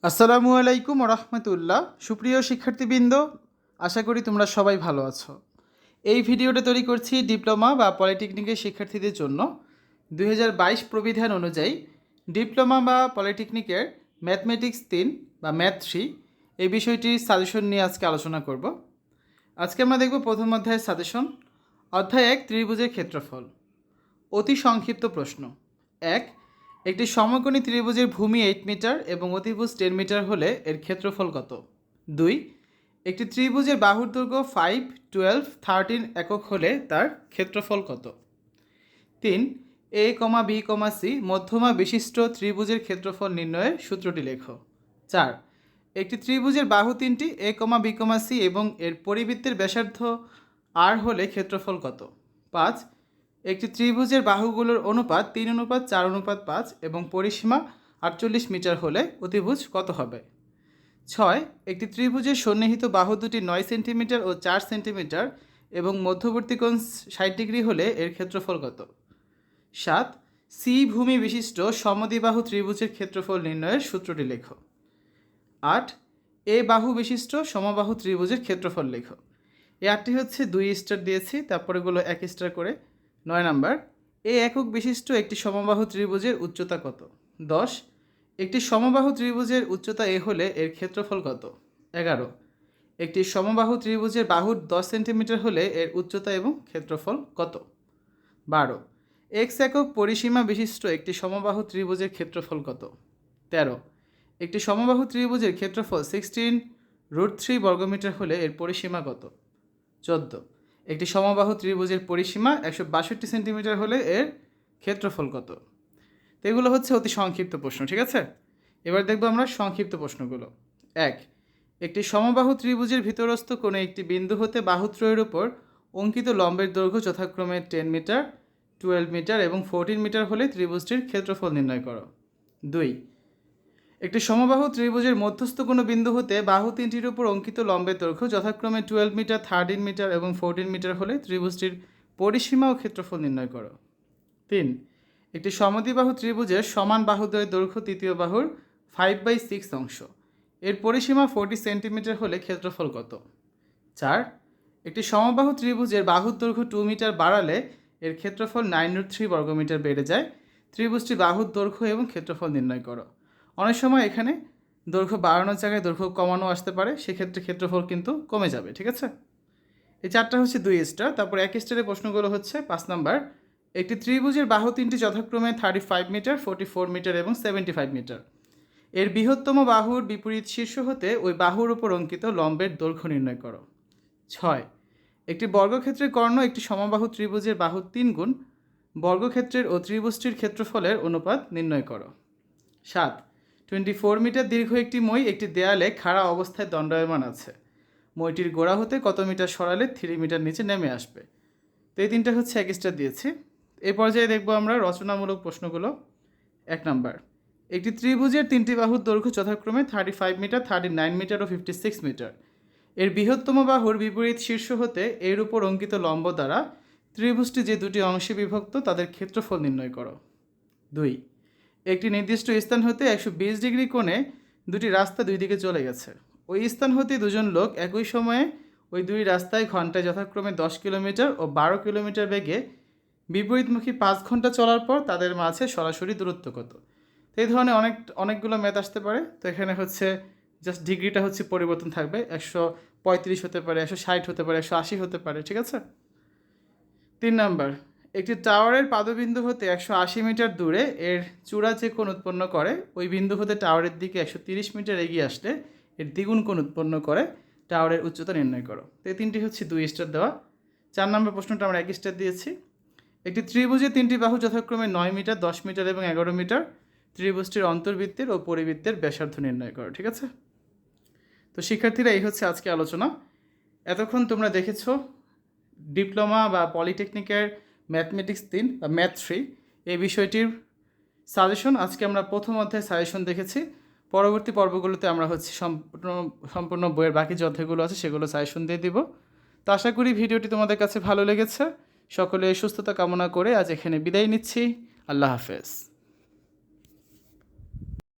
আসসালামু আলাইকুম রহমতুল্লাহ। সুপ্রিয় শিক্ষার্থীবৃন্দ, আশা করি তোমরা সবাই ভালো আছো। এই ভিডিওটা তৈরি করছি ডিপ্লোমা বা পলিটেকনিকের শিক্ষার্থীদের জন্য। 2022 প্রবিধান অনুযায়ী ডিপ্লোমা বা পলিটেকনিকের ম্যাথমেটিক্স 3 বা ম্যাথ 3 এই বিষয়টির সাজেশন নিয়ে আজকে আলোচনা করব। আজকে আমরা দেখব প্রথম অধ্যায়ের সাজেশন। অধ্যায় 1, ত্রিভুজের ক্ষেত্রফল। অতি সংক্ষিপ্ত প্রশ্ন। 1, একটি সমকোণী ত্রিভুজের ভূমি 8 মিটার এবং অতিভুজ 10 মিটার হলে এর ক্ষেত্রফল কত? 2, একটি ত্রিভুজের বাহুর দৈর্ঘ্য 5, 12, 13 একক হলে তার ক্ষেত্রফল কত? 3, এ কমা বি কমা সি মধ্যমা বিশিষ্ট ত্রিভুজের ক্ষেত্রফল নির্ণয়ের সূত্রটি লেখো। 4, একটি ত্রিভুজের বাহু 3টি এ কমা বি কমা সি এবং এর পরিবৃত্তের ব্যাসার্ধ আর হলে ক্ষেত্রফল কত? 5, একটি ত্রিভুজের বাহুগুলোর অনুপাত 3:4:5 এবং পরিসীমা 48 মিটার হলে অতিভুজ কত হবে? 6, একটি ত্রিভুজের সন্নিহিত বাহু দুটি 9 সেন্টিমিটার ও 4 সেন্টিমিটার এবং মধ্যবর্তী কোণ 60 ডিগ্রি হলে এর ক্ষেত্রফল কত? 7, সি ভূমি বিশিষ্ট সমদ্বিবাহু ত্রিভুজের ক্ষেত্রফল নির্ণয়ের সূত্রটি লেখো। 8, এ বাহু বিশিষ্ট সমবাহু ত্রিভুজের ক্ষেত্রফল লেখো। এই 8টি হচ্ছে 2 স্টার দিয়েছি, তারপরেগুলো 1 স্টার করে। 9 নাম্বার, এ একক বিশিষ্ট একটি সমবাহু ত্রিভুজের উচ্চতা কত? 10, একটি সমবাহু ত্রিভুজের উচ্চতা এ হলে এর ক্ষেত্রফল কত? 11, একটি সমবাহু ত্রিভুজের বাহুর 10 সেন্টিমিটার হলে এর উচ্চতা এবং ক্ষেত্রফল কত? 12, এক্স একক পরিসীমা বিশিষ্ট একটি সমবাহু ত্রিভুজের ক্ষেত্রফল কত? 13, একটি সমবাহু ত্রিভুজের ক্ষেত্রফল 16√3 বর্গমিটার হলে এর পরিসীমা কত? 14, একটি সমবাহু ত্রিভুজের পরিসীমা 162 সেন্টিমিটার হলে এর ক্ষেত্রফল কত? তো এগুলো হচ্ছে অতি সংক্ষিপ্ত প্রশ্ন, ঠিক আছে? এবার দেখব আমরা সংক্ষিপ্ত প্রশ্নগুলো। 1, একটি সমবাহু ত্রিভুজের ভিতরস্থ কোনো একটি বিন্দু হতে বাহুত্রয়ের উপর অঙ্কিত লম্বের দৈর্ঘ্য যথাক্রমে 10 মিটার, 12 মিটার এবং 14 মিটার হলে ত্রিভুজটির ক্ষেত্রফল নির্ণয় করো। 2, একটি সমবাহু ত্রিভুজের মধ্যস্থ কোনো বিন্দু হতে বাহু 3টির উপর অঙ্কিত লম্বের দৈর্ঘ্য যথাক্রমে 12 মিটার, 13 মিটার এবং 14 মিটার হলে ত্রিভুজটির পরিসীমা ও ক্ষেত্রফল নির্ণয় করো। 3, একটি সমদ্বিবাহু ত্রিভুজের সমান বাহুদ্বয়ের দৈর্ঘ্য তৃতীয় বাহুর 5/6 অংশ, এর পরিসীমা 40 সেন্টিমিটার হলে ক্ষেত্রফল কত? 4, একটি সমবাহু ত্রিভুজের বাহুর দৈর্ঘ্য 2 মিটার বাড়ালে এর ক্ষেত্রফল 9√3 বর্গমিটার বেড়ে যায়। ত্রিভুজটি বাহুর দৈর্ঘ্য এবং ক্ষেত্রফল নির্ণয় করো। অনেক সময় এখানে দৈর্ঘ্য বাড়ানোর জায়গায় দৈর্ঘ্য কমানো আসতে পারে, সেক্ষেত্রে ক্ষেত্রফল কিন্তু কমে যাবে, ঠিক আছে? এই 4টা হচ্ছে 2 স্টার। তারপর 1 স্টারের প্রশ্নগুলো হচ্ছে 5 নাম্বার, একটি ত্রিভুজের বাহু 3টি যথাক্রমে 35 মিটার, 44 মিটার এবং 75 মিটার। এর বৃহত্তম বাহুর বিপরীত শীর্ষ হতে ওই বাহুর উপর অঙ্কিত লম্বের দৈর্ঘ্য নির্ণয় করো। 6, একটি বর্গক্ষেত্রের কর্ণ একটি সমবাহু ত্রিভুজের বাহু 3 গুণ বর্গক্ষেত্রের ও ত্রিভুজটির ক্ষেত্রফলের অনুপাত নির্ণয় করো। 7, 24 মিটার দীর্ঘ একটি মই একটি দেয়ালে খাড়া অবস্থায় দণ্ডায়মান আছে। মইটির গোড়া হতে কত মিটার সরালে 3 মিটার নিচে নেমে আসবে? তো এই 3টা হচ্ছে 1 স্টার দিয়েছি। এই পর্যায়ে দেখব আমরা রচনামূলক প্রশ্নগুলো। 1 নাম্বার, একটি ত্রিভুজের 3টি বাহুর দৈর্ঘ্য যথাক্রমে 35 মিটার, 39 মিটার ও 56 মিটার। এর বৃহত্তম বাহুর বিপরীত শীর্ষ হতে এর উপর অঙ্কিত লম্ব দ্বারা ত্রিভুজটি যে দুটি অংশে বিভক্ত তাদের ক্ষেত্রফল নির্ণয় করো। 2, একটি নির্দিষ্ট স্থান হতে 120 ডিগ্রি কোণে দুটি রাস্তা দুই দিকে চলে গেছে। ওই স্থান হতে দুজন লোক একই সময়ে ওই দুই রাস্তায় ঘন্টায় যথাক্রমে 10 কিলোমিটার ও 12 কিলোমিটার বেগে বিপরীতমুখী 5 ঘন্টা চলার পর তাদের মাঝে সরাসরি দূরত্ব কত? তো এই ধরনের অনেকগুলো ম্যাথ আসতে পারে। তো এখানে হচ্ছে জাস্ট ডিগ্রিটা হচ্ছে পরিবর্তন থাকবে, 135 হতে পারে, 160 হতে পারে, 180 হতে পারে, ঠিক আছে? 3 নাম্বার, একটি টাওয়ারের পাদবিন্দু হতে 180 মিটার দূরে এর চূড়া যে কোণ উৎপন্ন করে ওই বিন্দু হতে টাওয়ারের দিকে 130 মিটার এগিয়ে আসলে এর দ্বিগুণ কোণ উৎপন্ন করে টাওয়ারের উচ্চতা নির্ণয় করো। তো এই 3টি হচ্ছে 2 স্টার দেওয়া। 4 নম্বর প্রশ্নটা আমরা 1 স্টার দিয়েছি। একটি ত্রিভুজের 3টি বাহু যথাক্রমে 9 মিটার, 10 মিটার এবং 11 মিটার। ত্রিভুজটির অন্তর্বৃত্তের ও পরিবৃত্তের ব্যাসার্ধ নির্ণয় করো, ঠিক আছে? তো শিক্ষার্থীরা, এই হচ্ছে আজকে আলোচনা। এতক্ষণ তোমরা দেখেছো ডিপ্লোমা বা পলিটেকনিকের ম্যাথমেটিক্স 3 বা ম্যাথ 3 এই বিষয়টির সাজেশন। আজকে আমরা প্রথম অধ্যায় সাজেশন দেখেছি। পরবর্তী পর্বগুলোতে আমরা হচ্ছে সম্পূর্ণ বইয়ের বাকি যে অধ্যায়গুলো আছে সেগুলো সাজেশন দিয়ে দিব। তো আশা করি ভিডিওটি তোমাদের কাছে ভালো লেগেছে। সকলে সুস্থতা কামনা করে আজ এখানে বিদায় নিচ্ছি। আল্লাহ হাফেজ।